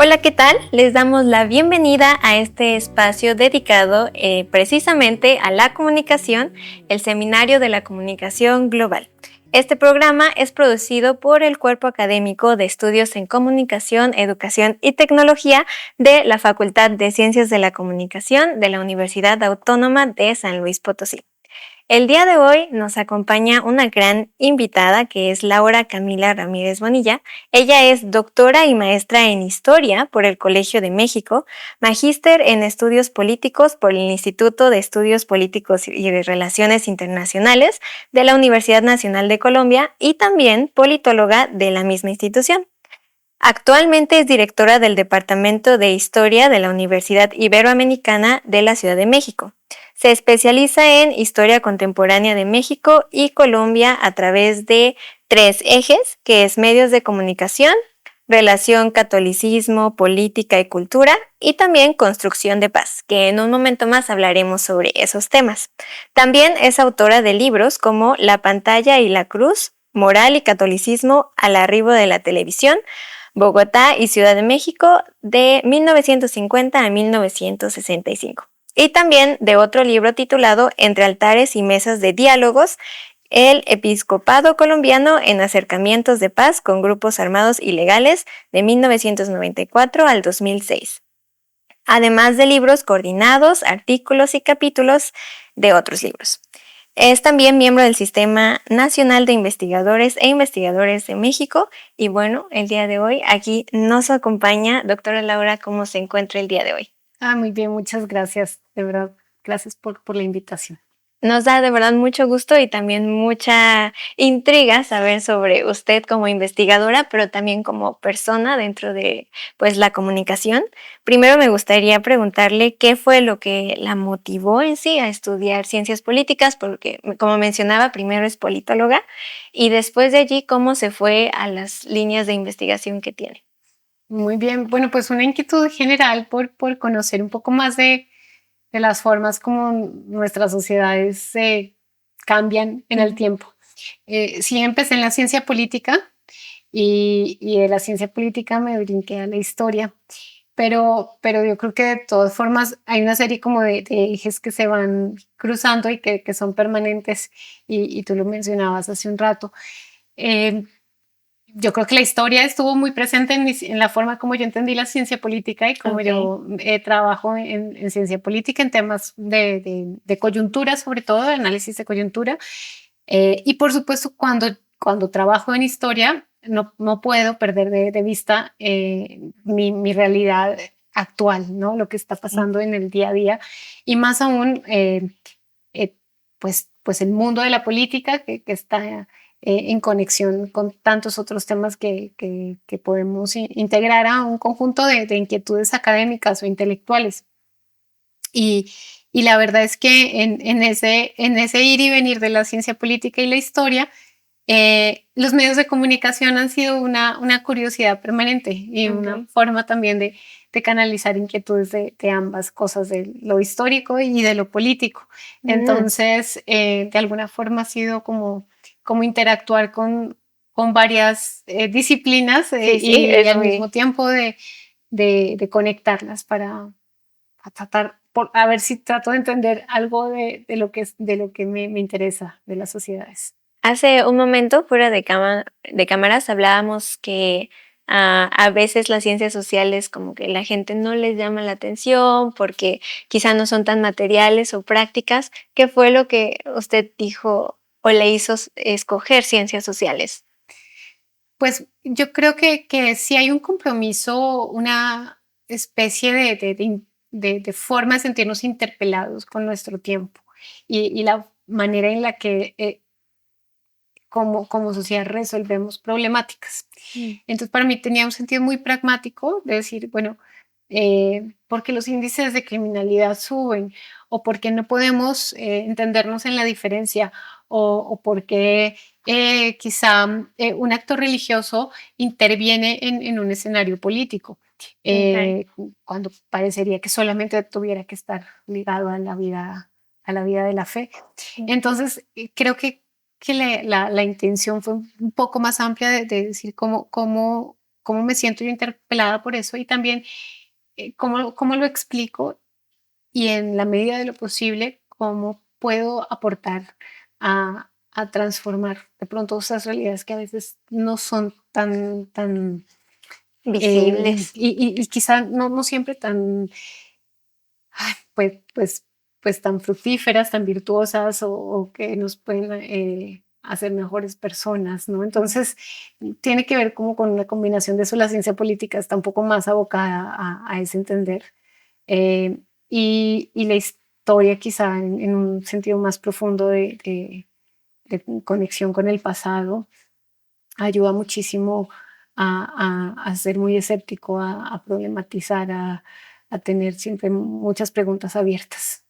Hola, ¿qué tal? Les damos la bienvenida a este espacio dedicado precisamente a la comunicación, el Seminario de la Comunicación Global. Este programa es producido por el Cuerpo Académico de Estudios en Comunicación, Educación y Tecnología de la Facultad de Ciencias de la Comunicación de la Universidad Autónoma de San Luis Potosí. El día de hoy nos acompaña una gran invitada que es Laura Camila Ramírez Bonilla. Ella es doctora y maestra en Historia por el Colegio de México, magíster en Estudios Políticos por el Instituto de Estudios Políticos y Relaciones Internacionales de la Universidad Nacional de Colombia y también politóloga de la misma institución. Actualmente es directora del Departamento de Historia de la Universidad Iberoamericana de la Ciudad de México. Se especializa en Historia Contemporánea de México y Colombia a través de 3 ejes, que es medios de comunicación, relación catolicismo, política y cultura, y también construcción de paz, que en un momento más hablaremos sobre esos temas. También es autora de libros como La pantalla y la cruz, Moral y catolicismo al arribo de la televisión, Bogotá y Ciudad de México de 1950 a 1965. Y también de otro libro titulado Entre altares y mesas de diálogos, el episcopado colombiano en acercamientos de paz con grupos armados ilegales de 1994 al 2006. Además de libros coordinados, artículos y capítulos de otros libros. Es también miembro del Sistema Nacional de Investigadores e Investigadores de México. Y bueno, el día de hoy aquí nos acompaña doctora Laura. ¿Cómo se encuentra el día de hoy? Muy bien, muchas gracias, de verdad. Gracias por la invitación. Nos da de verdad mucho gusto y también mucha intriga saber sobre usted como investigadora, pero también como persona dentro de pues la comunicación. Primero me gustaría preguntarle qué fue lo que la motivó en sí a estudiar ciencias políticas, porque como mencionaba, primero es politóloga y después de allí cómo se fue a las líneas de investigación que tiene. Muy bien, bueno, pues una inquietud general por conocer un poco más de las formas como nuestras sociedades se cambian en el tiempo. Sí, empecé en la ciencia política y de la ciencia política me brinqué a la historia, pero yo creo que de todas formas hay una serie como de ejes que se van cruzando y que son permanentes y tú lo mencionabas hace un rato. Eh, Yo creo que la historia estuvo muy presente en la forma como yo entendí la ciencia política y como Okay. yo trabajo en ciencia política en temas de coyuntura, sobre todo de análisis de coyuntura. Y por supuesto, cuando trabajo en historia, no puedo perder de vista mi realidad actual, ¿no? Lo que está pasando en el día a día y más aún, eh, pues el mundo de la política que está en conexión con tantos otros temas que podemos integrar a un conjunto de inquietudes académicas o intelectuales. Y, y la verdad es que en ese ir y venir de la ciencia política y la historia, los medios de comunicación han sido una curiosidad permanente y una Okay. forma también de canalizar inquietudes de ambas cosas, de lo histórico y de lo político. Mm. Entonces, de alguna forma ha sido como interactuar con varias disciplinas Sí, sí, y es al mismo muy. tiempo de conectarlas para tratar, a ver si trato de entender algo de lo que me interesa de las sociedades. Hace un momento, fuera de cámaras, hablábamos que a veces las ciencias sociales como que la gente no les llama la atención porque quizá no son tan materiales o prácticas. ¿Qué fue lo que usted dijo o le hizo escoger ciencias sociales? Pues yo creo que si hay un compromiso, una especie de forma de sentirnos interpelados con nuestro tiempo y la manera en la que como sociedad resolvemos problemáticas. Mm. Entonces, para mí tenía un sentido muy pragmático de decir, bueno, ¿por qué los índices de criminalidad suben? ¿O por qué no podemos entendernos en la diferencia? ¿O por qué quizá un acto religioso interviene en un escenario político? Okay. Cuando parecería que solamente tuviera que estar ligado a la vida de la fe. Mm. Entonces, creo que la intención fue un poco más amplia de decir cómo cómo me siento yo interpelada por eso y también cómo lo explico y en la medida de lo posible, cómo puedo aportar a transformar de pronto esas realidades que a veces no son tan Visibles. y quizá no siempre tan, ay, pues tan fructíferas, tan virtuosas o que nos pueden hacer mejores personas, ¿no? Entonces, tiene que ver como con una combinación de eso. La ciencia política está un poco más abocada a ese entender. Eh, y la historia quizá en un sentido más profundo de conexión con el pasado ayuda muchísimo a ser muy escéptico, a problematizar, a tener siempre muchas preguntas abiertas.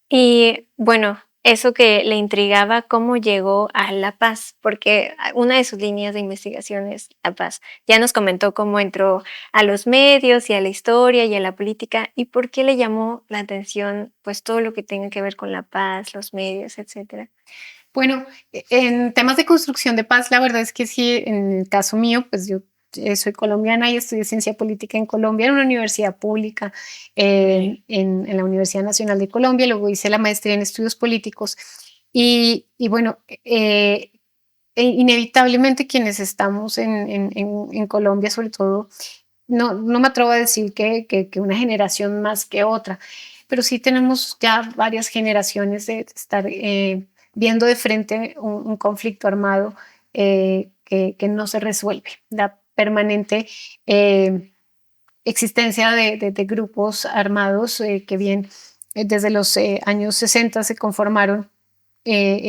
Y bueno, eso que le intrigaba, ¿cómo llegó a la paz? Porque una de sus líneas de investigación es la paz. Ya nos comentó cómo entró a los medios y a la historia y a la política y por qué le llamó la atención, pues todo lo que tenga que ver con la paz, los medios, etcétera. Bueno, en temas de construcción de paz, la verdad es que sí, en el caso mío, pues yo soy colombiana y estudié ciencia política en Colombia, en una universidad pública, en la Universidad Nacional de Colombia, luego hice la maestría en estudios políticos y bueno, inevitablemente quienes estamos en Colombia, sobre todo, no me atrevo a decir que una generación más que otra, pero sí tenemos ya varias generaciones de estar viendo de frente un conflicto armado que no se resuelve. La permanente existencia de grupos armados que bien desde los años 60 se conformaron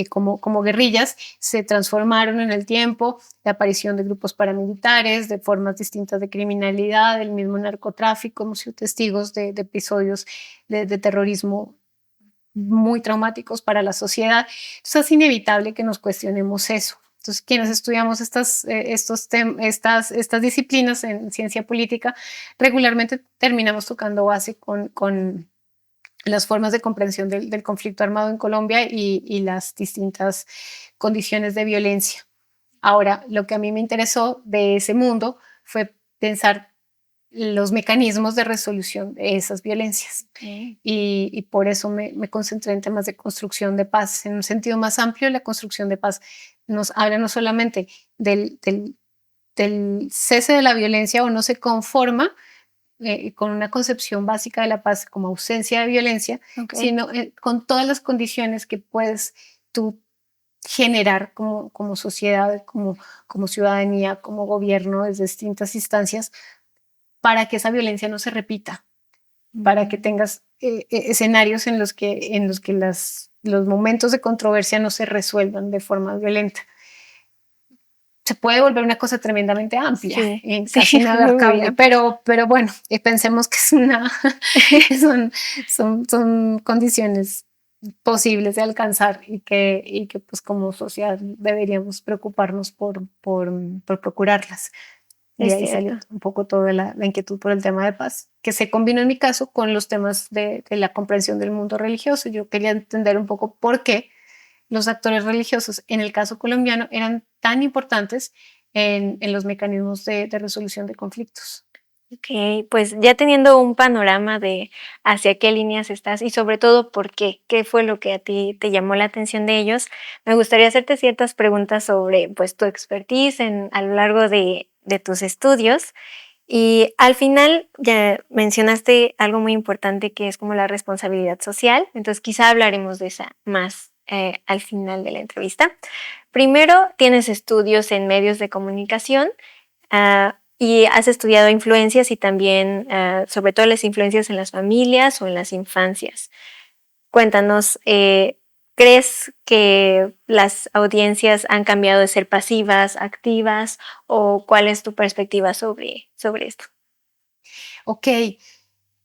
como guerrillas, se transformaron en el tiempo, la aparición de grupos paramilitares, de formas distintas de criminalidad, del mismo narcotráfico. Hemos sido testigos de episodios de terrorismo muy traumáticos para la sociedad. Entonces es inevitable que nos cuestionemos eso. Entonces, quienes estudiamos estas disciplinas en ciencia política, regularmente terminamos tocando base con las formas de comprensión del conflicto armado en Colombia y las distintas condiciones de violencia. Ahora, lo que a mí me interesó de ese mundo fue pensar los mecanismos de resolución de esas violencias. Y por eso me concentré en temas de construcción de paz. En un sentido más amplio, la construcción de paz nos habla no solamente del cese de la violencia o no se conforma con una concepción básica de la paz como ausencia de violencia, sino con todas las condiciones que puedes tú generar como sociedad, como ciudadanía, como gobierno, desde distintas instancias, para que esa violencia no se repita, para que tengas escenarios en los que los momentos de controversia no se resuelvan de forma violenta. Se puede volver una cosa tremendamente amplia, Sí, sí, casi inabarcable, obvio. pero bueno, pensemos que son condiciones posibles de alcanzar y que pues como sociedad deberíamos preocuparnos por procurarlas. Y de Es ahí salió cierto. un poco toda la inquietud por el tema de paz, que se combinó en mi caso con los temas de la comprensión del mundo religioso. Yo quería entender un poco por qué los actores religiosos, en el caso colombiano, eran tan importantes en los mecanismos de resolución de conflictos. Ok, pues ya teniendo un panorama de hacia qué líneas estás y sobre todo por qué fue lo que a ti te llamó la atención de ellos, me gustaría hacerte ciertas preguntas sobre pues tu expertise a lo largo de tus estudios. Y al final ya mencionaste algo muy importante que es como la responsabilidad social, entonces quizá hablaremos de esa más al final de la entrevista. Primero, tienes estudios en medios de comunicación. Y has estudiado influencias y también, sobre todo las influencias en las familias o en las infancias. Cuéntanos, ¿crees que las audiencias han cambiado de ser pasivas, activas o cuál es tu perspectiva sobre esto? Ok,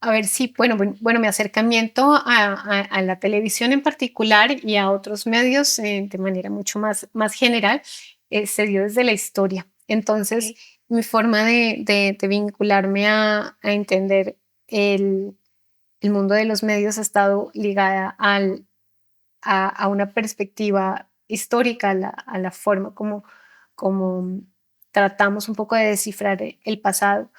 a ver si, bueno, mi acercamiento a la televisión en particular y a otros medios de manera mucho más general se dio desde la historia. Entonces, Okay. mi forma de vincularme a entender el, el mundo de los medios ha estado ligada a una perspectiva histórica, a la forma como tratamos un poco de descifrar el pasado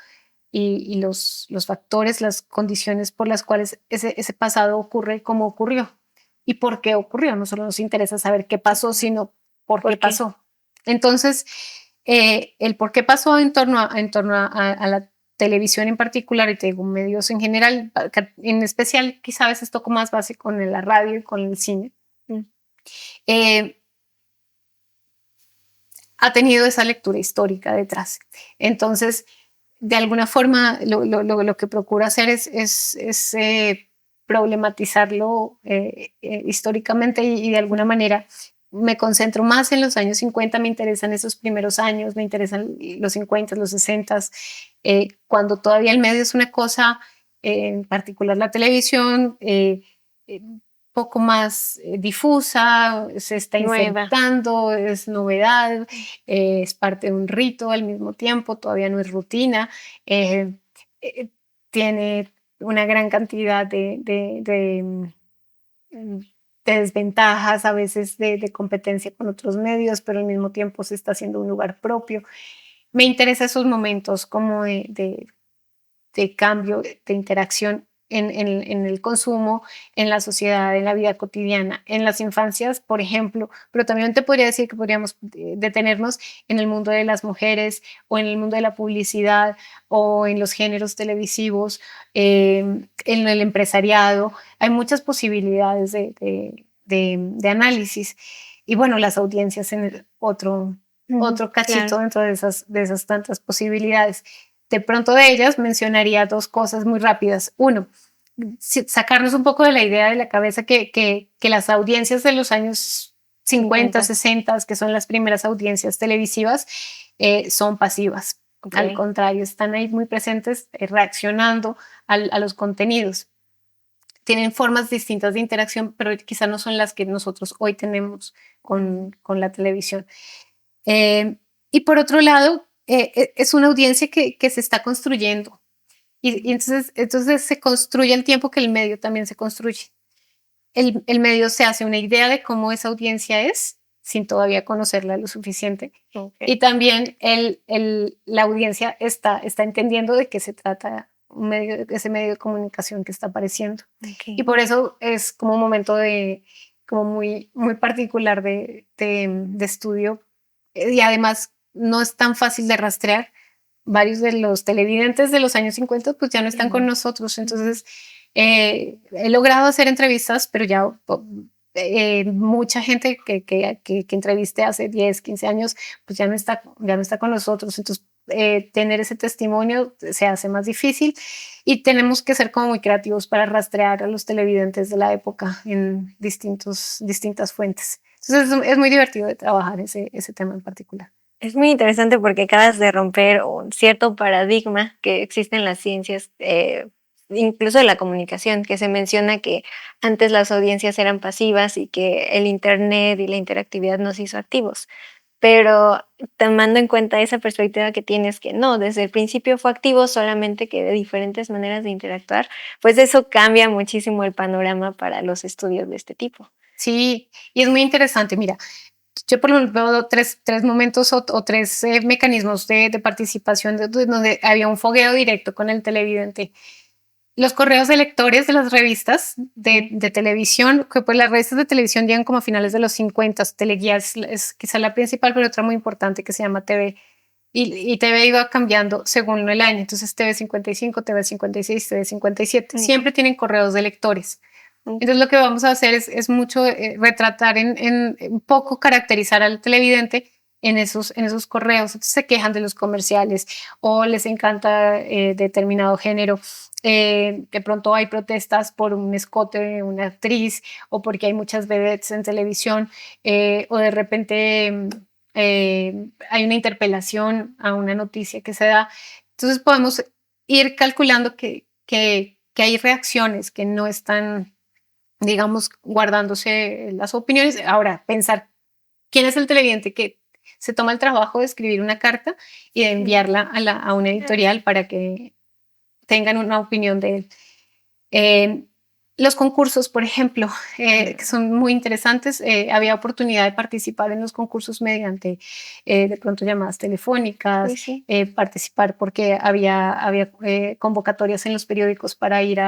y los factores, las condiciones por las cuales ese pasado ocurre como ocurrió y por qué ocurrió. No solo nos interesa saber qué pasó, sino por qué pasó. Entonces, el por qué pasó en torno a la televisión en particular, y te digo medios en general, en especial quizá a veces toco más base con la radio y con el cine, ha tenido esa lectura histórica detrás. Entonces, de alguna forma, lo que procuro hacer es problematizarlo históricamente y de alguna manera me concentro más en los años 50, me interesan esos primeros años, me interesan los 50, los 60, cuando todavía el medio es una cosa, en particular la televisión, poco más difusa, se está insertando, es novedad, es parte de un rito al mismo tiempo, todavía no es rutina, tiene una gran cantidad de desventajas, a veces de competencia con otros medios, pero al mismo tiempo se está haciendo un lugar propio. Me interesa esos momentos como de cambio, de interacción en el consumo, en la sociedad, en la vida cotidiana, en las infancias, por ejemplo, pero también te podría decir que podríamos detenernos en el mundo de las mujeres o en el mundo de la publicidad o en los géneros televisivos, en el empresariado. Hay muchas posibilidades de análisis y bueno, las audiencias en el otro cachito dentro de esas tantas posibilidades. De pronto de ellas mencionaría dos cosas muy rápidas. Uno, sacarnos un poco de la idea de la cabeza que las audiencias de los años 50, 60, que son las primeras audiencias televisivas, son pasivas. Al contrario, están ahí muy presentes, reaccionando a los contenidos. Tienen formas distintas de interacción, pero quizá no son las que nosotros hoy tenemos con la televisión. Y por otro lado, es una audiencia que se está construyendo y entonces se construye al tiempo que el medio también se construye. El medio se hace una idea de cómo esa audiencia es sin todavía conocerla lo suficiente. Y también la audiencia está entendiendo de qué se trata ese medio de comunicación que está apareciendo. Y por eso es como un momento como muy, muy particular de estudio y además no es tan fácil de rastrear. Varios de los televidentes de los años 50 pues ya no están con nosotros, entonces he logrado hacer entrevistas, pero ya mucha gente que entrevisté hace 10, 15 años pues ya no está con nosotros, entonces tener ese testimonio se hace más difícil y tenemos que ser como muy creativos para rastrear a los televidentes de la época en distintas fuentes. Entonces es muy divertido de trabajar ese tema en particular. Es muy interesante porque acabas de romper un cierto paradigma que existe en las ciencias, incluso de la comunicación, que se menciona que antes las audiencias eran pasivas y que el Internet y la interactividad nos hizo activos. Pero tomando en cuenta esa perspectiva que tienes, que no, desde el principio fue activo, solamente que de diferentes maneras de interactuar, pues eso cambia muchísimo el panorama para los estudios de este tipo. Sí, y es muy interesante. Mira, yo por lo menos veo tres momentos o tres mecanismos de participación donde había un fogueo directo con el televidente. Los correos de lectores de las revistas de televisión, que pues las revistas de televisión llegan como a finales de los 50, Teleguía es quizá la principal, pero otra muy importante que se llama TV. Y TV iba cambiando según el año, entonces TV 55, TV 56, TV 57, siempre tienen correos de lectores. Entonces lo que vamos a hacer es mucho retratar en un poco caracterizar al televidente en esos correos. Entonces se quejan de los comerciales o les encanta determinado género. De pronto hay protestas por un escote de una actriz o porque hay muchas vedettes en televisión o de repente hay una interpelación a una noticia que se da. Entonces podemos ir calculando que hay reacciones que no están, digamos, guardándose las opiniones. Ahora, pensar quién es el televidente que se toma el trabajo de escribir una carta y de enviarla a una editorial para que tengan una opinión de él. Los concursos, por ejemplo, que son muy interesantes, había oportunidad de participar en los concursos mediante de pronto llamadas telefónicas, Sí, sí. participar porque había convocatorias en los periódicos para ir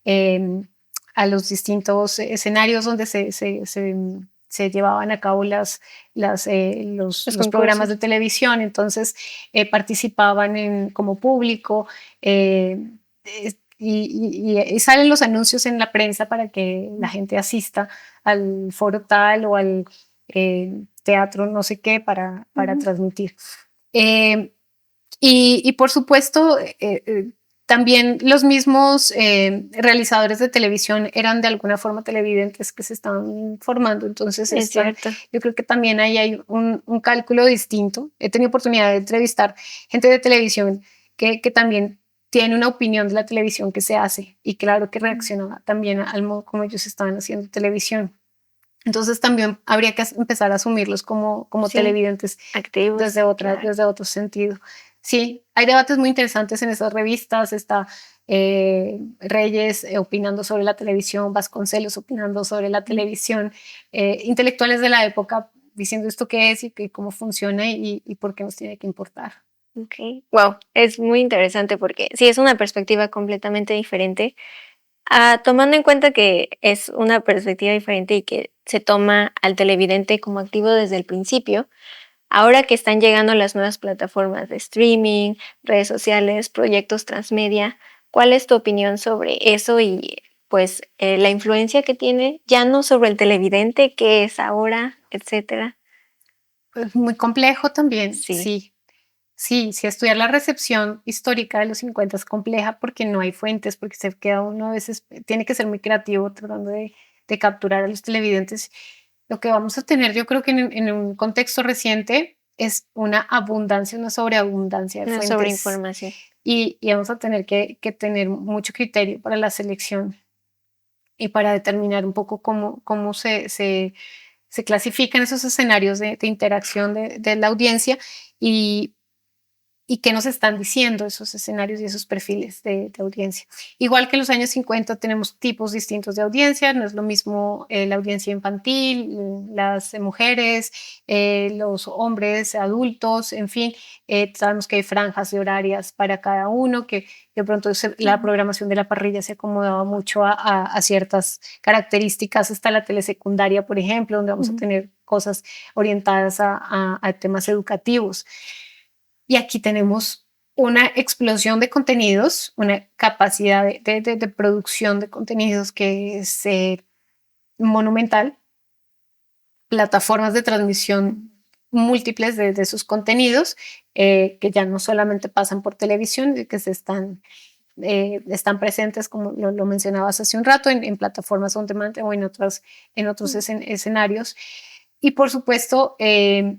em, a los distintos escenarios donde se llevaban a cabo Los los programas de concursos. televisión. Entonces participaban como público. eh, y salen los anuncios en la prensa para que la gente asista al foro tal o al teatro no sé qué para Ujú. transmitir. Eh, y por supuesto, también los mismos realizadores de televisión eran de alguna forma televidentes que se estaban formando. Entonces, Es cierto. yo creo que también ahí hay un cálculo distinto. He tenido oportunidad de entrevistar gente de televisión que también tiene una opinión de la televisión que se hace y claro que reacciona también al modo como ellos estaban haciendo televisión. Entonces también habría que empezar a asumirlos como Sí, televidentes activos, claro. desde otro sentido. Sí, hay debates muy interesantes en esas revistas. Está Reyes opinando sobre la televisión, Vasconcelos opinando sobre la Mm. televisión, intelectuales de la época diciendo esto qué es y cómo funciona y por qué nos tiene que importar. Ok. Wow, es muy interesante porque sí es una perspectiva completamente diferente. Tomando en cuenta que es una perspectiva diferente y que se toma al televidente como activo desde el principio, ahora que están llegando las nuevas plataformas de streaming, redes sociales, proyectos transmedia, ¿cuál es tu opinión sobre eso y pues la influencia que tiene ya no sobre el televidente, qué es ahora, etcétera? Pues muy complejo también, Sí, sí. Sí, sí, estudiar la recepción histórica de los 50 es compleja porque no hay fuentes, porque se queda uno a veces, tiene que ser muy creativo tratando de capturar a los televidentes. Lo que vamos a tener, yo creo que en un contexto reciente, es una abundancia, una sobreabundancia de una fuentes sobreinformación. y vamos a tener que tener mucho criterio para la selección y para determinar un poco cómo se clasifican esos escenarios de interacción de la audiencia y, y qué nos están diciendo esos escenarios y esos perfiles de audiencia. Igual que en los años 50 tenemos tipos distintos de audiencia, no es lo mismo la audiencia infantil, las mujeres, los hombres adultos, en fin, sabemos que hay franjas de horarias para cada uno, que de pronto la Ujú. programación de la parrilla se acomodaba mucho a ciertas características. Está la telesecundaria, por ejemplo, donde vamos a Ujú. tener cosas orientadas a temas educativos. Y aquí tenemos una explosión de contenidos, una capacidad de producción de contenidos que es monumental, plataformas de transmisión múltiples de sus contenidos, que ya no solamente pasan por televisión, que están presentes, como lo mencionabas hace un rato, en plataformas on demand o en otros escenarios. Y por supuesto, eh,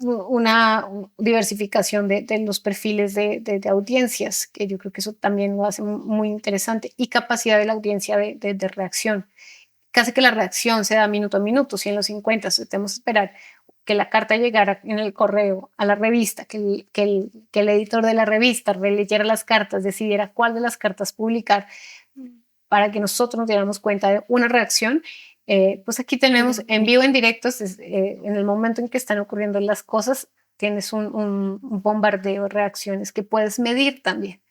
una diversificación de los perfiles de audiencias, que yo creo que eso también lo hace muy interesante, y capacidad de la audiencia de reacción. Casi que la reacción se da minuto a minuto. Si en los 50 tenemos que esperar que la carta llegara en el correo a la revista, que el editor de la revista releyera las cartas, decidiera cuál de las cartas publicar para que nosotros nos diéramos cuenta de una reacción, pues aquí tenemos en vivo, en directo, en el momento en que están ocurriendo las cosas, tienes un bombardeo de reacciones que puedes medir también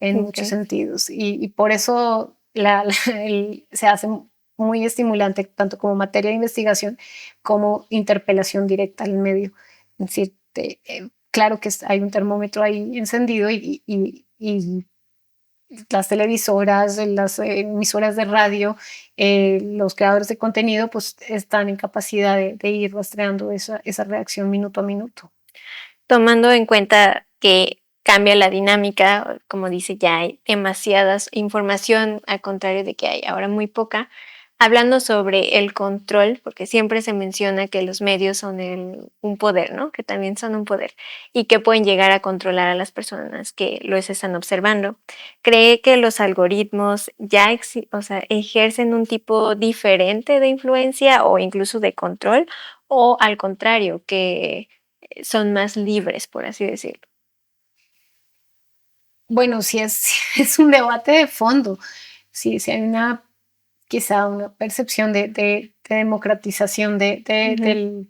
en muchos Ok. sentidos. Y por eso se hace muy estimulante, tanto como materia de investigación como interpelación directa al medio. Es decir, claro que hay un termómetro ahí encendido y las televisoras, las emisoras de radio, los creadores de contenido, pues están en capacidad de ir rastreando esa reacción minuto a minuto. Tomando en cuenta que cambia la dinámica, como dice, ya hay demasiadas información, al contrario de que hay ahora muy poca. Hablando sobre el control, porque siempre se menciona que los medios son un poder, ¿no? Que también son un poder y que pueden llegar a controlar a las personas que los están observando. ¿Cree que los algoritmos ya o sea, ejercen un tipo diferente de influencia o incluso de control? O al contrario, que son más libres, por así decirlo. Bueno, sí es, es un debate de fondo. sí, sí hay quizá una percepción de democratización de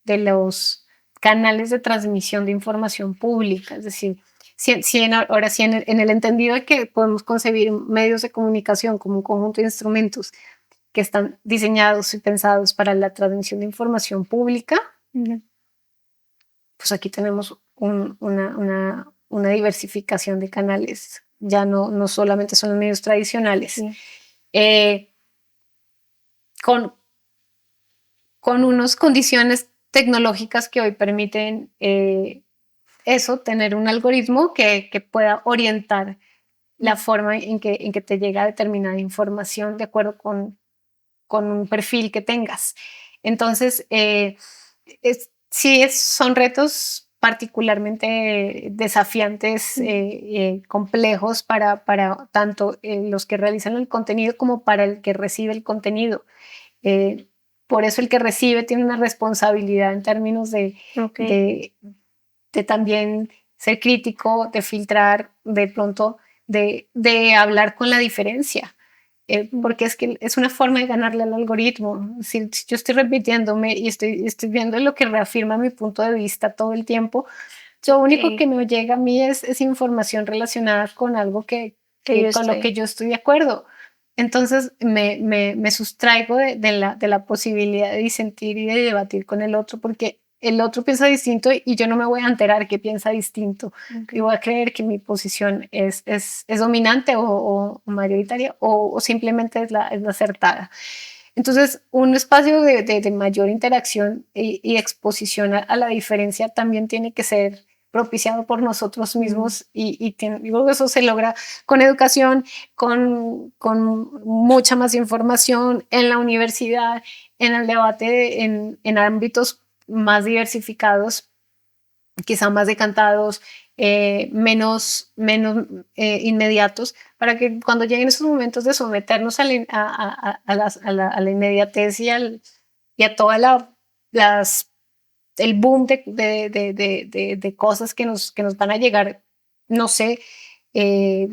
los canales de transmisión de información pública. Es decir, ahora sí, en el entendido de que podemos concebir medios de comunicación como un conjunto de instrumentos que están diseñados y pensados para la transmisión de información pública, pues aquí tenemos una diversificación de canales. Ya no solamente son los medios tradicionales. Sí. Con unas condiciones tecnológicas que hoy permiten tener un algoritmo que pueda orientar la forma en que te llega determinada información de acuerdo con un perfil que tengas. Entonces, son retos particularmente desafiantes, complejos para tanto los que realizan el contenido como para el que recibe el contenido. Por eso el que recibe tiene una responsabilidad en términos de también ser crítico, de filtrar, de pronto de hablar con la diferencia. Porque es que es una forma de ganarle al algoritmo. Si yo estoy repitiéndome y estoy viendo lo que reafirma mi punto de vista todo el tiempo, lo único que me llega a mí es información relacionada con algo con lo que yo estoy de acuerdo. Entonces me sustraigo de la posibilidad de disentir y de debatir con el otro, porque el otro piensa distinto y yo no me voy a enterar que piensa distinto. Y voy a creer que mi posición es dominante o mayoritaria o simplemente es la acertada. Entonces, un espacio de mayor interacción y exposición a la diferencia también tiene que ser propiciado por nosotros mismos y digo que eso se logra con educación, con mucha más información en la universidad, en el debate, en ámbitos más diversificados, quizá más decantados, menos inmediatos, para que cuando lleguen esos momentos de someternos a la inmediatez y a toda el boom de cosas que nos van a llegar, no sé,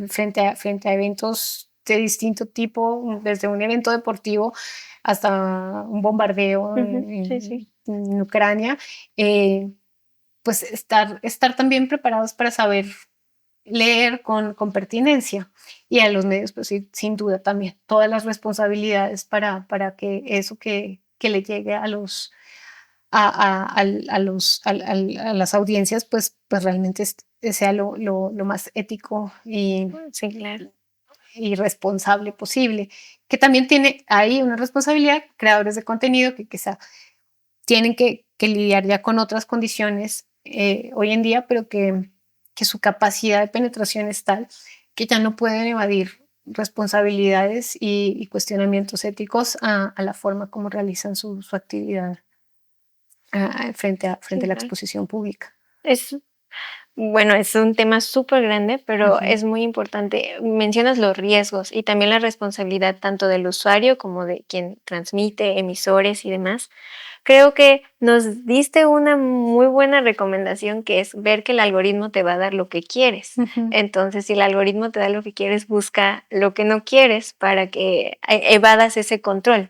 frente a eventos de distinto tipo, desde un evento deportivo hasta un bombardeo en Ucrania, pues estar también preparados para saber leer con pertinencia, y a los medios, pues sí, sin duda también todas las responsabilidades para que eso que le llegue a las audiencias, pues realmente sea lo más ético y responsable posible. Que también tiene ahí una responsabilidad creadores de contenido que quizá tienen que lidiar ya con otras condiciones hoy en día, pero que su capacidad de penetración es tal que ya no pueden evadir responsabilidades y cuestionamientos éticos a la forma como realizan su actividad frente a la exposición pública. Bueno, es un tema súper grande, pero es muy importante. Mencionas los riesgos y también la responsabilidad tanto del usuario como de quien transmite, emisores y demás. Creo que nos diste una muy buena recomendación, que es ver que el algoritmo te va a dar lo que quieres. Entonces, si el algoritmo te da lo que quieres, busca lo que no quieres para que evadas ese control,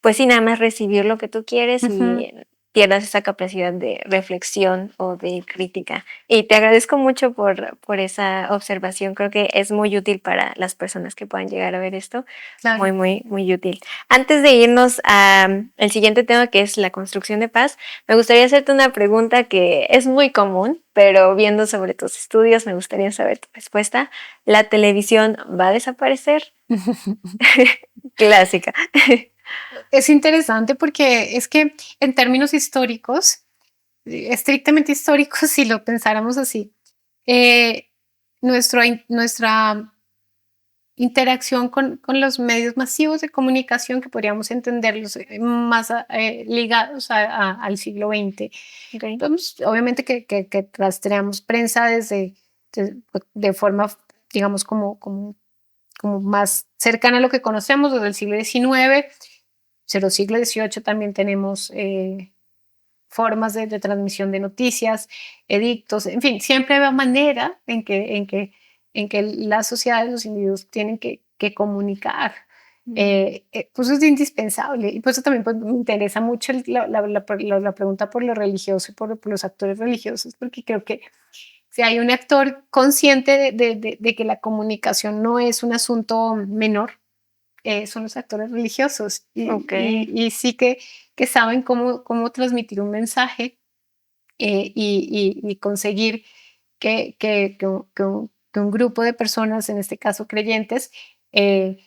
pues sí, nada más recibir lo que tú quieres y pierdas esa capacidad de reflexión o de crítica. Y te agradezco mucho por esa observación. Creo que es muy útil para las personas que puedan llegar a ver esto. Claro. Muy, muy, muy útil. Antes de irnos al siguiente tema, que es la construcción de paz, me gustaría hacerte una pregunta que es muy común, pero viendo sobre tus estudios, me gustaría saber tu respuesta. ¿La televisión va a desaparecer? Clásica. Es interesante porque es que en términos históricos, estrictamente históricos, si lo pensáramos así, nuestra interacción con los medios masivos de comunicación, que podríamos entenderlos más ligados al siglo XX. Entonces, obviamente que rastreamos prensa de forma, digamos, como más cercana a lo que conocemos desde el siglo XIX. Desde el siglo XVIII también tenemos formas de transmisión de noticias, edictos, en fin, siempre hay manera en que en que la sociedad, los individuos tienen que comunicar. Pues es indispensable, y por eso también pues, me interesa mucho la pregunta por lo religioso y por los actores religiosos, porque creo que si hay un actor consciente de que la comunicación no es un asunto menor, son los actores religiosos, y sí que saben cómo transmitir un mensaje, y conseguir que un grupo de personas, en este caso creyentes, eh,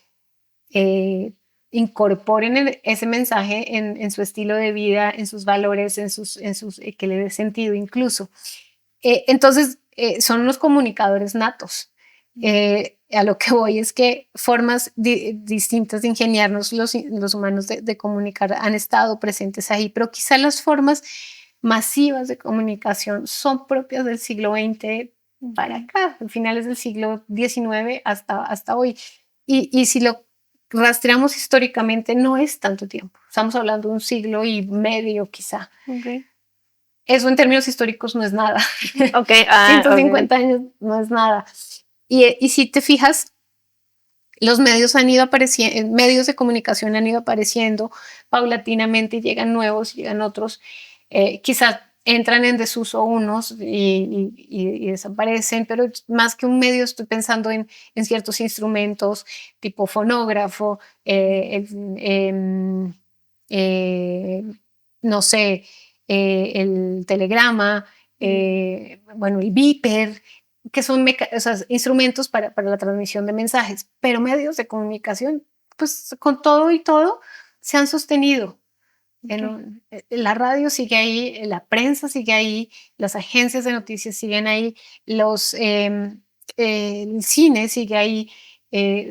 eh, incorporen ese mensaje en su estilo de vida, en sus valores, que le dé sentido incluso. Entonces, son unos comunicadores natos. A lo que voy es que formas distintas de ingeniarnos los humanos de comunicar han estado presentes ahí, pero quizá las formas masivas de comunicación son propias del siglo XX para acá, finales del siglo XIX hasta hoy. Y si lo rastreamos históricamente, no es tanto tiempo. Estamos hablando de un siglo y medio quizá. Eso en términos históricos no es nada. 150 años no es nada. Y si te fijas, los medios han ido apareciendo, medios de comunicación han ido apareciendo paulatinamente, llegan nuevos, llegan otros, quizás entran en desuso unos y desaparecen, pero más que un medio estoy pensando en ciertos instrumentos tipo fonógrafo, no sé, el telegrama, bueno, el beeper, que son o sea, instrumentos para la transmisión de mensajes, pero medios de comunicación, pues con todo y todo, se han sostenido. La radio sigue ahí, la prensa sigue ahí, las agencias de noticias siguen ahí, el cine sigue ahí,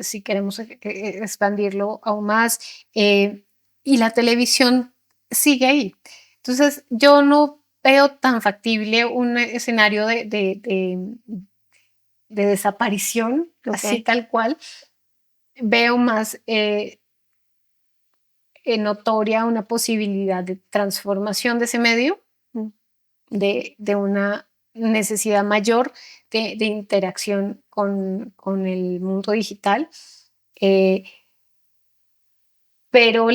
si queremos expandirlo aún más, y la televisión sigue ahí. Entonces, yo no veo tan factible un escenario de desaparición, así tal cual. Veo más notoria una posibilidad de transformación de ese medio, de una necesidad mayor de interacción con el mundo digital. Pero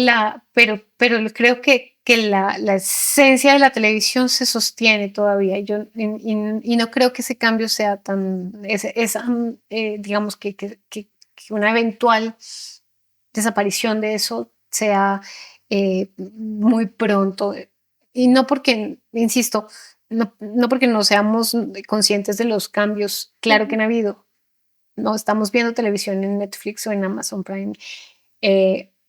creo que la esencia de la televisión se sostiene todavía. Y no creo que ese cambio sea tan, digamos que una eventual desaparición de eso sea muy pronto. Y no porque, insisto, no porque no seamos conscientes de los cambios, claro que han habido. No estamos viendo televisión en Netflix o en Amazon Prime,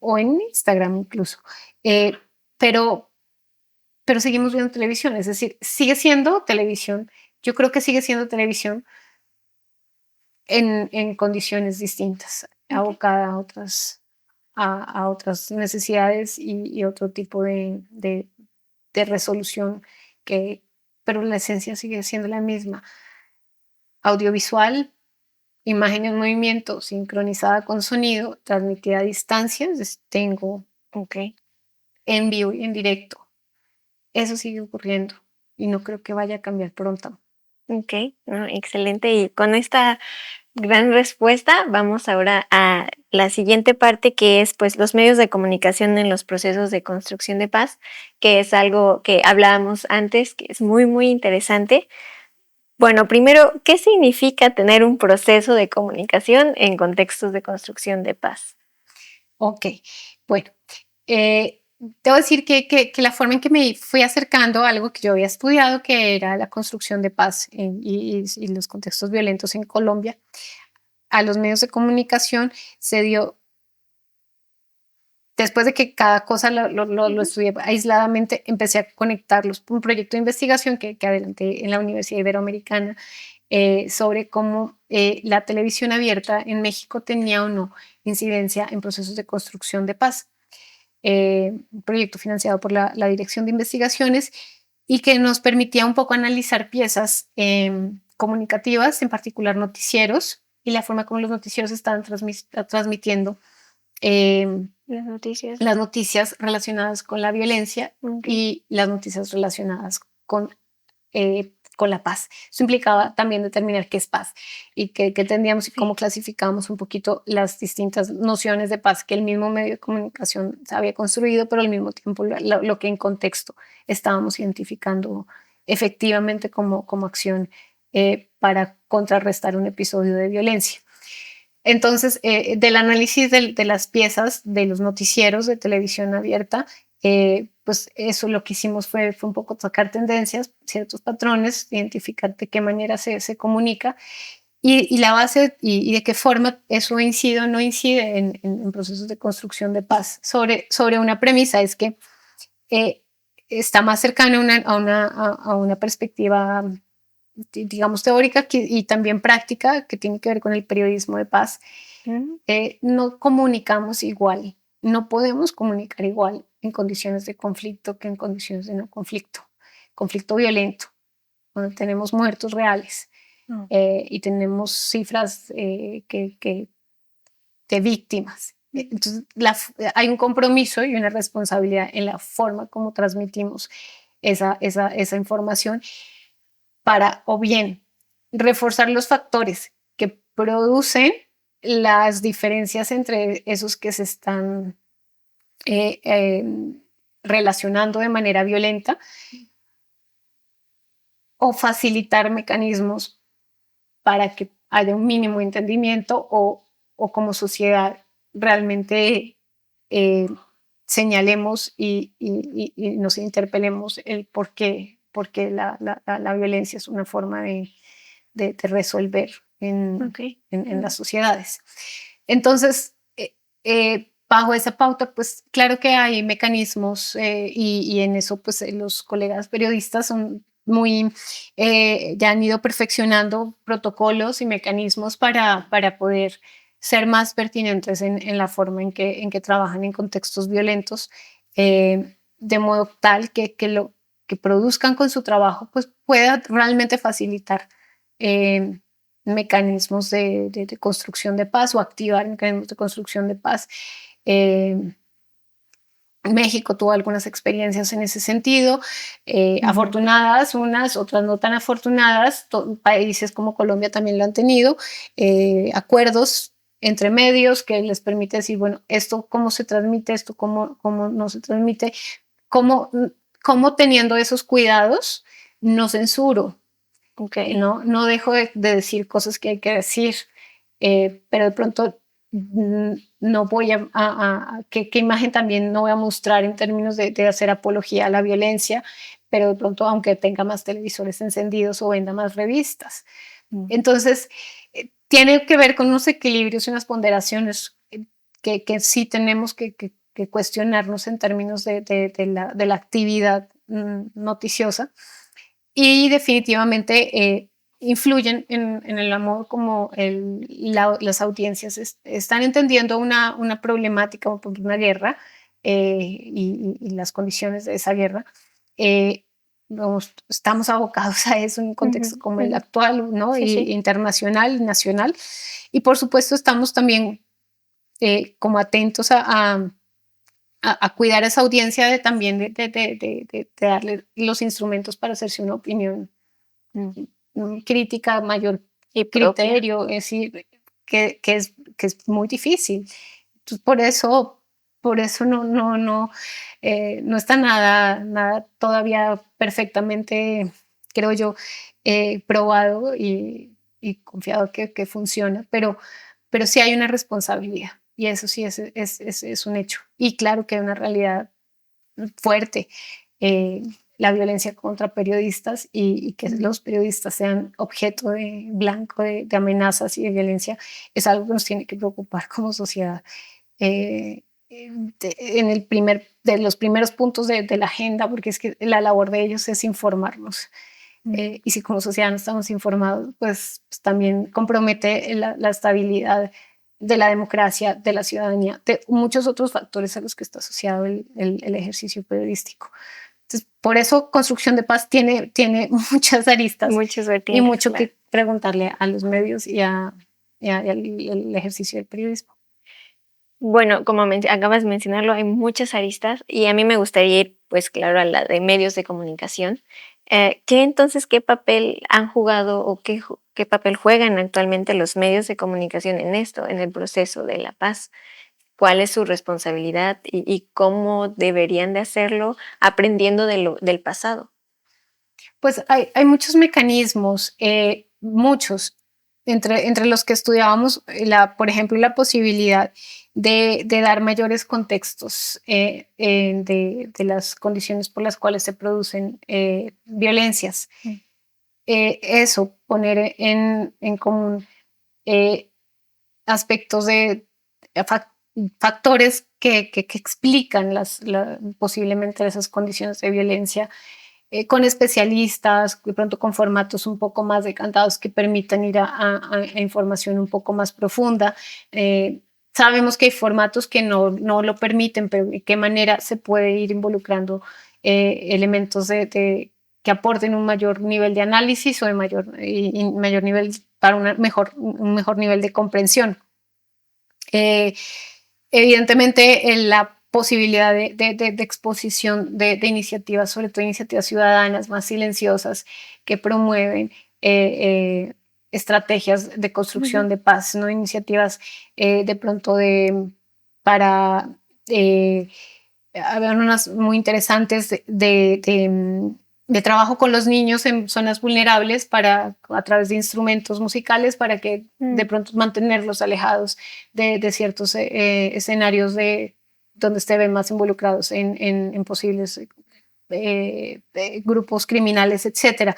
o en Instagram incluso, pero seguimos viendo televisión, es decir, sigue siendo televisión. Yo creo que sigue siendo televisión en condiciones distintas, abocada a otras necesidades y otro tipo de resolución, pero la esencia sigue siendo la misma. Audiovisual, imagen en movimiento, sincronizada con sonido, transmitida a distancias, tengo en vivo y en directo. Eso sigue ocurriendo y no creo que vaya a cambiar pronto. Excelente. Y con esta gran respuesta vamos ahora a la siguiente parte, que es pues los medios de comunicación en los procesos de construcción de paz, que es algo que hablábamos antes, que es muy, muy interesante. Bueno, primero, ¿qué significa tener un proceso de comunicación en contextos de construcción de paz? Bueno, debo decir que la forma en que me fui acercando a algo que yo había estudiado, que era la construcción de paz y los contextos violentos en Colombia, a los medios de comunicación se dio después de que cada cosa lo estudié aisladamente. Empecé a conectarlos. Un proyecto de investigación que adelanté en la Universidad Iberoamericana, sobre cómo la televisión abierta en México tenía o no incidencia en procesos de construcción de paz. Un proyecto financiado por la Dirección de Investigaciones y que nos permitía un poco analizar piezas comunicativas, en particular noticieros, y la forma como los noticieros estaban transmitiendo las noticias relacionadas con la violencia y las noticias relacionadas con con la paz. Eso implicaba también determinar qué es paz y qué tendríamos y cómo clasificábamos un poquito las distintas nociones de paz que el mismo medio de comunicación se había construido, pero al mismo tiempo lo que en contexto estábamos identificando efectivamente como acción para contrarrestar un episodio de violencia. Entonces, del análisis de las piezas de los noticieros de televisión abierta, pues eso lo que hicimos fue un poco sacar tendencias, ciertos patrones, identificar de qué manera se comunica y la base y de qué forma eso incide o no incide en procesos de construcción de paz sobre una premisa, es que está más cercana a una perspectiva, digamos, teórica y también práctica, que tiene que ver con el periodismo de paz. No comunicamos igual, no podemos comunicar igual en condiciones de conflicto que en condiciones de no conflicto. Conflicto violento, donde tenemos muertos reales y tenemos cifras de víctimas. Entonces, hay un compromiso y una responsabilidad en la forma como transmitimos esa información para, o bien, reforzar los factores que producen las diferencias entre esos que se están relacionando de manera violenta, o facilitar mecanismos para que haya un mínimo entendimiento o como sociedad realmente señalemos y nos interpelemos el por qué la violencia es una forma de resolver en las sociedades. Entonces, bajo esa pauta, pues claro que hay mecanismos y en eso pues los colegas periodistas son muy, ya han ido perfeccionando protocolos y mecanismos para poder ser más pertinentes en la forma en que trabajan en contextos violentos, de modo tal que lo que produzcan con su trabajo pues pueda realmente facilitar mecanismos de construcción de paz o activar mecanismos de construcción de paz. México tuvo algunas experiencias en ese sentido, afortunadas unas, otras no tan afortunadas. Países como Colombia también lo han tenido, acuerdos entre medios que les permite decir, bueno, esto cómo se transmite, esto cómo no se transmite, cómo teniendo esos cuidados no censuro. No dejo de decir cosas que hay que decir, pero de pronto no voy ¿qué imagen también no voy a mostrar en términos de hacer apología a la violencia, pero de pronto aunque tenga más televisores encendidos o venda más revistas. Entonces, tiene que ver con unos equilibrios y unas ponderaciones que sí tenemos que cuestionarnos en términos de la actividad noticiosa. Y definitivamente influyen en el modo como las audiencias están entendiendo una problemática, una guerra y las condiciones de esa guerra. Estamos abocados a eso en un contexto como el actual, ¿no? Internacional y nacional. Y por supuesto estamos también como atentos a cuidar a esa audiencia también de darle los instrumentos para hacerse una opinión crítica, mayor y criterio, es decir, que es muy difícil. Entonces, por eso no está nada todavía perfectamente, creo yo, probado y confiado que funciona, pero sí hay una responsabilidad. Y eso sí es un hecho. Y claro que hay una realidad fuerte, la violencia contra periodistas y que los periodistas sean objeto de blanco de amenazas y de violencia es algo que nos tiene que preocupar como sociedad. En de los primeros puntos de la agenda, porque es que la labor de ellos es informarnos. Y si como sociedad no estamos informados, pues también compromete la estabilidad de la democracia, de la ciudadanía, de muchos otros factores a los que está asociado el ejercicio periodístico. Entonces, por eso construcción de paz tiene muchas aristas y mucho que preguntarle a los medios y al ejercicio del periodismo. Bueno, como acabas de mencionarlo, hay muchas aristas y a mí me gustaría ir, pues claro, a la de medios de comunicación. Entonces, qué papel han jugado o qué papel juegan actualmente los medios de comunicación en esto, en el proceso de la paz? ¿Cuál es su responsabilidad y cómo deberían de hacerlo aprendiendo del pasado? Pues hay muchos mecanismos, muchos, entre los que estudiábamos, por ejemplo, la posibilidad de dar mayores contextos de las condiciones por las cuales se producen violencias. Eso, poner en común eh, aspectos de fac- factores que explican posiblemente esas condiciones de violencia con especialistas, de pronto con formatos un poco más decantados que permitan ir a información un poco más profunda. Sabemos que hay formatos que no lo permiten, pero de qué manera se puede ir involucrando elementos que aporten un mayor nivel de análisis o de mayor nivel para un mejor nivel de comprensión. Eh, Evidentemente, la posibilidad de exposición de iniciativas, sobre todo iniciativas ciudadanas más silenciosas que promueven estrategias de construcción de paz, ¿no? Iniciativas de pronto para eh, habían unas muy interesantes de trabajo con los niños en zonas vulnerables a través de instrumentos musicales para que de pronto mantenerlos alejados de ciertos escenarios donde estén más involucrados en posibles grupos criminales, etcétera.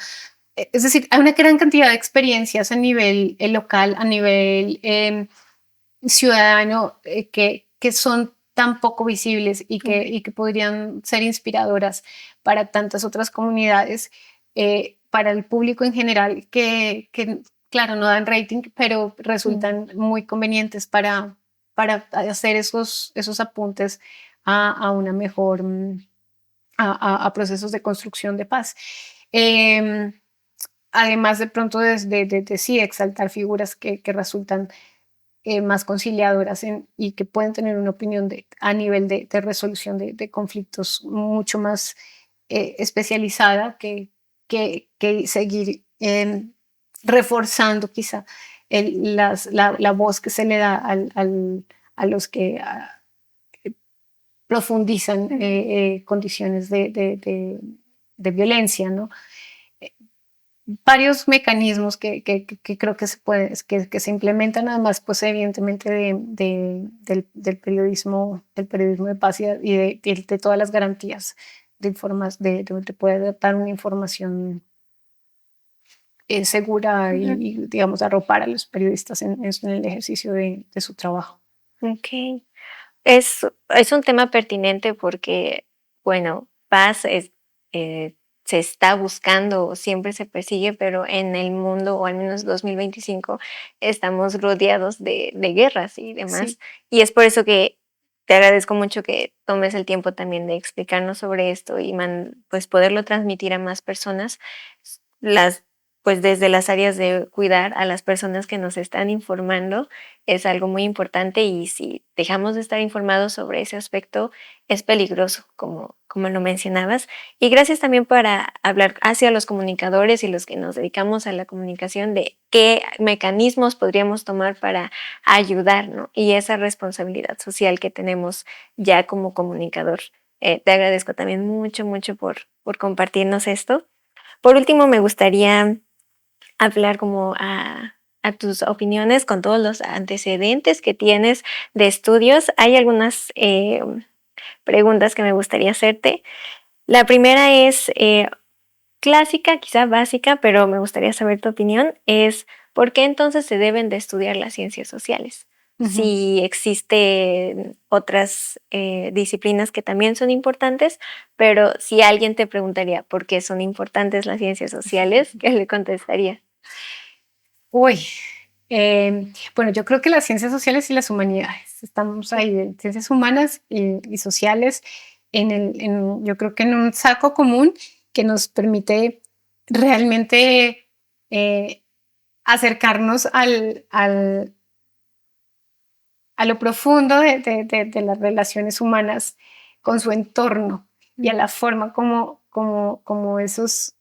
Es decir, hay una gran cantidad de experiencias a nivel local, a nivel ciudadano, que son tan poco visibles y que podrían ser inspiradoras para tantas otras comunidades, para el público en general, claro, no dan rating, pero resultan muy convenientes para hacer esos apuntes a una mejor, a procesos de construcción de paz. Además, de pronto, de sí, exaltar figuras que resultan más conciliadoras y que pueden tener una opinión a nivel de resolución de conflictos mucho más especializada que seguir reforzando quizá la voz que se le da a los que profundizan condiciones de violencia, ¿no? Varios mecanismos que creo que que se implementan, además, pues evidentemente del periodismo de paz de todas las garantías de poder dar una información segura y, digamos, arropar a los periodistas en el ejercicio de su trabajo. Ok. Es un tema pertinente porque, bueno, paz se está buscando o siempre se persigue, pero en el mundo, o al menos 2025, estamos rodeados de guerras y demás. Sí. Y es por eso que te agradezco mucho que tomes el tiempo también de explicarnos sobre esto y pues poderlo transmitir a más personas, las, pues desde las áreas de cuidar a las personas que nos están informando es algo muy importante y si dejamos de estar informados sobre ese aspecto es peligroso, como lo mencionabas. Y gracias también para hablar hacia los comunicadores y los que nos dedicamos a la comunicación de qué mecanismos podríamos tomar para ayudar, ¿no? Y esa responsabilidad social que tenemos ya como comunicador. Te agradezco también mucho, mucho por compartirnos esto. Por último, me gustaría hablar como a tus opiniones con todos los antecedentes que tienes de estudios. Hay algunas preguntas que me gustaría hacerte. La primera es clásica, quizá básica, pero me gustaría saber tu opinión, es ¿por qué entonces se deben de estudiar las ciencias sociales? Si existen otras disciplinas que también son importantes, pero si alguien te preguntaría por qué son importantes las ciencias sociales, ¿qué le contestaría? Uy, bueno, yo creo que las ciencias sociales y las humanidades, estamos ahí, ciencias humanas y sociales, yo creo que en un saco común que nos permite realmente acercarnos a lo profundo de las relaciones humanas con su entorno y a la forma como esos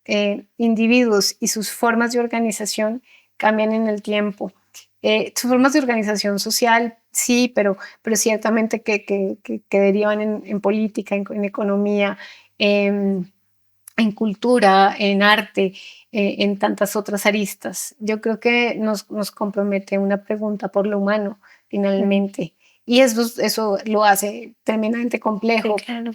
individuos y sus formas de organización cambian en el tiempo. Sus formas de organización social, sí, pero ciertamente que derivan en política, en economía, en cultura, en arte, en tantas otras aristas. Yo creo que nos compromete una pregunta por lo humano, finalmente. Y eso lo hace tremendamente complejo. Sí, claro.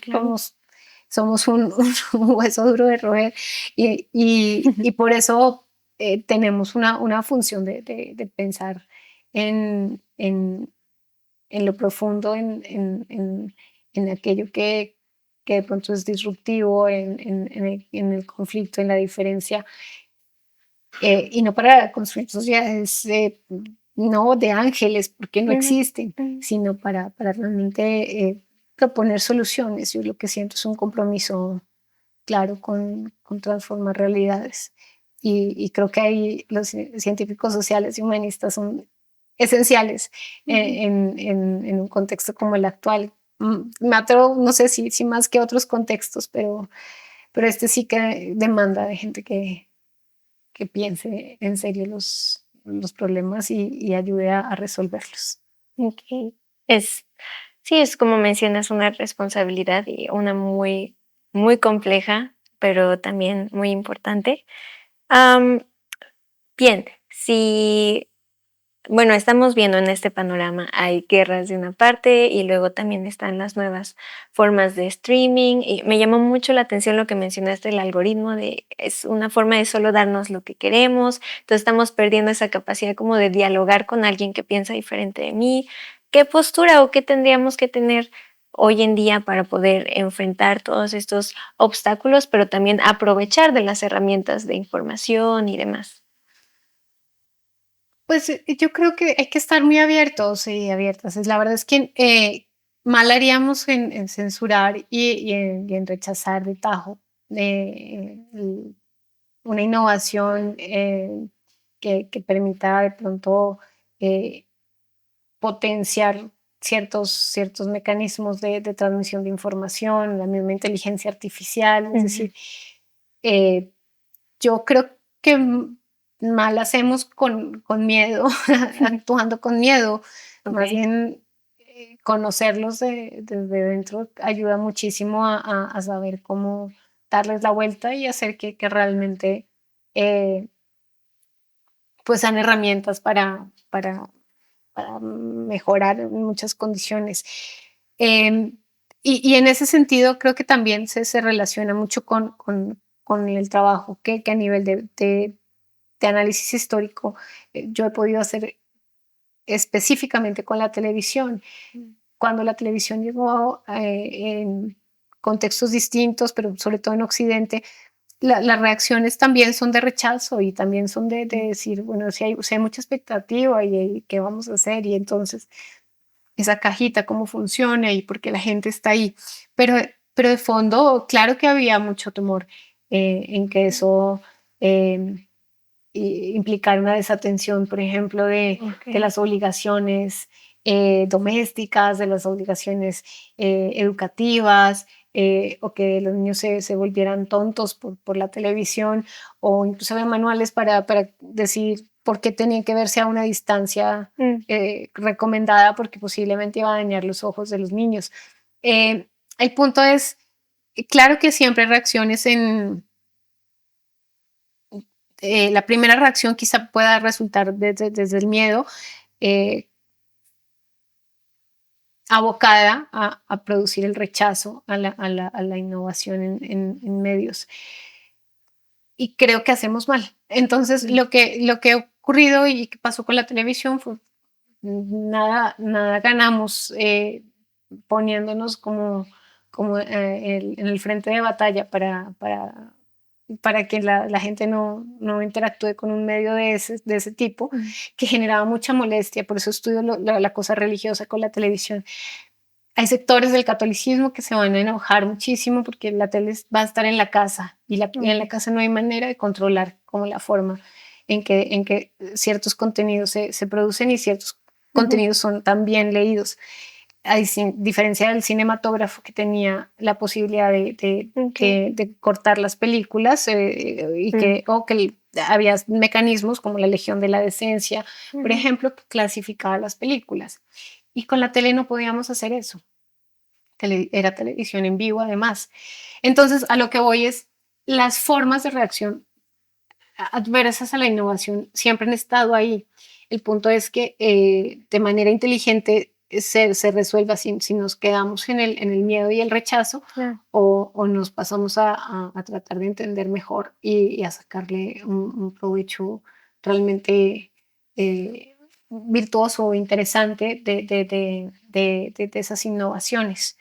Somos un hueso duro de roer y por eso tenemos una función de pensar en lo profundo, en aquello que de pronto es disruptivo, en el conflicto, en la diferencia, y no para construir sociedades no de ángeles, porque no existen, sino para realmente proponer soluciones. Yo lo que siento es un compromiso claro con transformar realidades. Y creo que ahí los científicos sociales y humanistas son esenciales en un contexto como el actual. Me atrevo, no sé si más que otros contextos, pero este sí que demanda de gente que piense en serio los problemas y ayude a resolverlos. Ok. Sí, es como mencionas, una responsabilidad y una muy, muy compleja, pero también muy importante. Am, Bien, si, bueno, estamos viendo en este panorama, hay guerras de una parte y luego también están las nuevas formas de streaming. Y me llamó mucho la atención lo que mencionaste, el algoritmo de es una forma de solo darnos lo que queremos. Entonces estamos perdiendo esa capacidad como de dialogar con alguien que piensa diferente de mí. ¿Qué postura o qué tendríamos que tener hoy en día para poder enfrentar todos estos obstáculos, pero también aprovechar de las herramientas de información y demás? Pues yo creo que hay que estar muy abiertos y abiertas. La verdad es que mal haríamos en censurar y en rechazar de tajo una innovación que permita de pronto eh, potenciar ciertos mecanismos de transmisión de información, la misma inteligencia artificial. Es decir, eh, yo creo que mal hacemos con miedo, actuando con miedo. Más Ok. bien conocerlos desde dentro ayuda muchísimo a saber cómo darles la vuelta y hacer que realmente eh, pues sean herramientas para mejorar en muchas condiciones. Em, y en ese sentido creo que también se relaciona mucho con el trabajo que a nivel de análisis histórico yo he podido hacer específicamente con la televisión. Cuando la televisión llegó en contextos distintos, pero sobre todo en Occidente, las reacciones también son de rechazo y también son de decir, bueno, si hay mucha expectativa y qué vamos a hacer y entonces esa cajita, cómo funciona y por qué la gente está ahí. Pero de fondo, claro que había mucho temor en que eso implicara una desatención, por ejemplo, de las obligaciones domésticas, de las obligaciones educativas, o que los niños se volvieran tontos por la televisión, o incluso había manuales para decir por qué tenían que verse a una distancia recomendada, porque posiblemente iba a dañar los ojos de los niños. El punto es, claro que siempre hay reacciones la primera reacción quizá pueda resultar desde el miedo, eh, abocada a producir el rechazo a la innovación en medios. Y creo que hacemos mal. Entonces, lo que ha ocurrido y que pasó con la televisión fue nada ganamos poniéndonos como en el frente de batalla para que la gente no interactúe con un medio de ese tipo, que generaba mucha molestia. Por eso estudio la cosa religiosa con la televisión. Hay sectores del catolicismo que se van a enojar muchísimo porque la tele va a estar en la casa y en la casa no hay manera de controlar como la forma en que ciertos contenidos se producen y ciertos contenidos son también leídos. a diferencia del cinematógrafo que tenía la posibilidad de cortar las películas o que había mecanismos como la Legión de la Decencia, por ejemplo, que clasificaba las películas. Y con la tele no podíamos hacer eso. Era televisión en vivo además. Entonces, a lo que voy es, las formas de reacción adversas a la innovación siempre han estado ahí. El punto es que de manera inteligente se resuelva si nos quedamos en el miedo y el rechazo, o nos pasamos a tratar de entender mejor y a sacarle un provecho realmente virtuoso o interesante de esas innovaciones.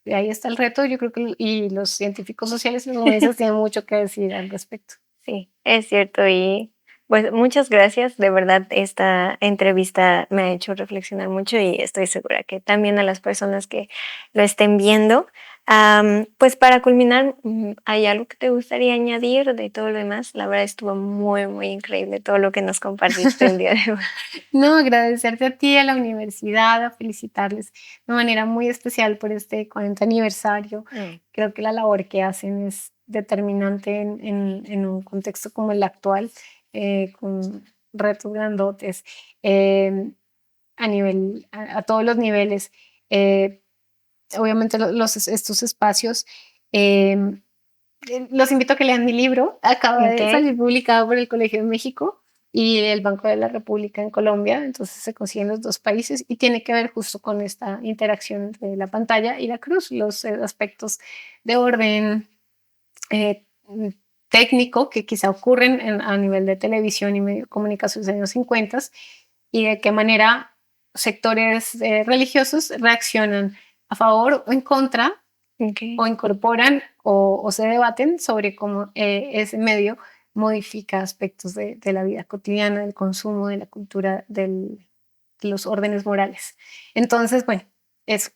Y ahí está el reto, yo creo que y los científicos sociales y los humanistas tienen mucho que decir al respecto. Sí, es cierto, y pues muchas gracias, de verdad esta entrevista me ha hecho reflexionar mucho y estoy segura que también a las personas que lo estén viendo. Pues para culminar, ¿hay algo que te gustaría añadir de todo lo demás? La verdad estuvo muy, muy increíble todo lo que nos compartiste el día de hoy. No, agradecerte a ti, a la universidad, a felicitarles de manera muy especial por este 40 aniversario. Creo que la labor que hacen es determinante en un contexto como el actual, con retos grandotes a todos los niveles. Obviamente estos espacios, los invito a que lean mi libro. Acaba de salir publicado por el Colegio de México y el Banco de la República en Colombia, entonces se consiguen los dos países y tiene que ver justo con esta interacción entre la pantalla y la cruz, los aspectos de orden técnico que quizá ocurren a nivel de televisión y medio de comunicación de los años 50 y de qué manera sectores religiosos reaccionan a favor o en contra, o incorporan o se debaten sobre cómo ese medio modifica aspectos de la vida cotidiana, del consumo, de la cultura, de los órdenes morales. Entonces, bueno, eso,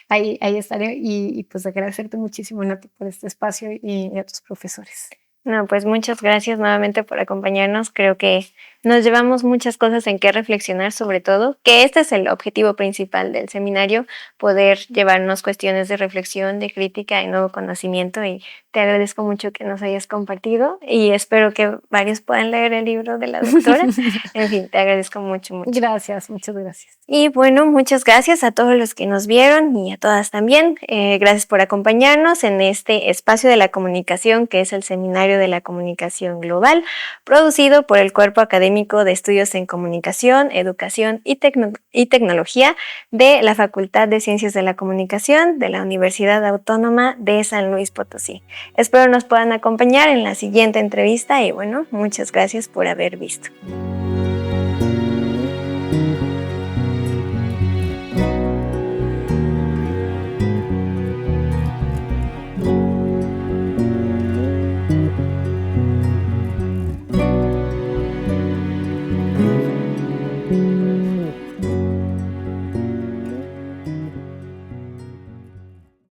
ahí estaré y pues agradecerte muchísimo, Nati, por este espacio y a tus profesores. No, pues muchas gracias nuevamente por acompañarnos. Creo que nos llevamos muchas cosas en qué reflexionar, sobre todo, que este es el objetivo principal del seminario, poder llevarnos cuestiones de reflexión, de crítica y nuevo conocimiento. Y te agradezco mucho que nos hayas compartido y espero que varios puedan leer el libro de la doctora. En fin, te agradezco mucho, mucho. Gracias, muchas gracias. Y bueno, muchas gracias a todos los que nos vieron y a todas también. Gracias por acompañarnos en este espacio de la comunicación que es el Seminario de la Comunicación Global, producido por el Cuerpo Académico de Estudios en Comunicación, Educación y Tecnología de la Facultad de Ciencias de la Comunicación de la Universidad Autónoma de San Luis Potosí. Espero nos puedan acompañar en la siguiente entrevista y bueno, muchas gracias por haber visto.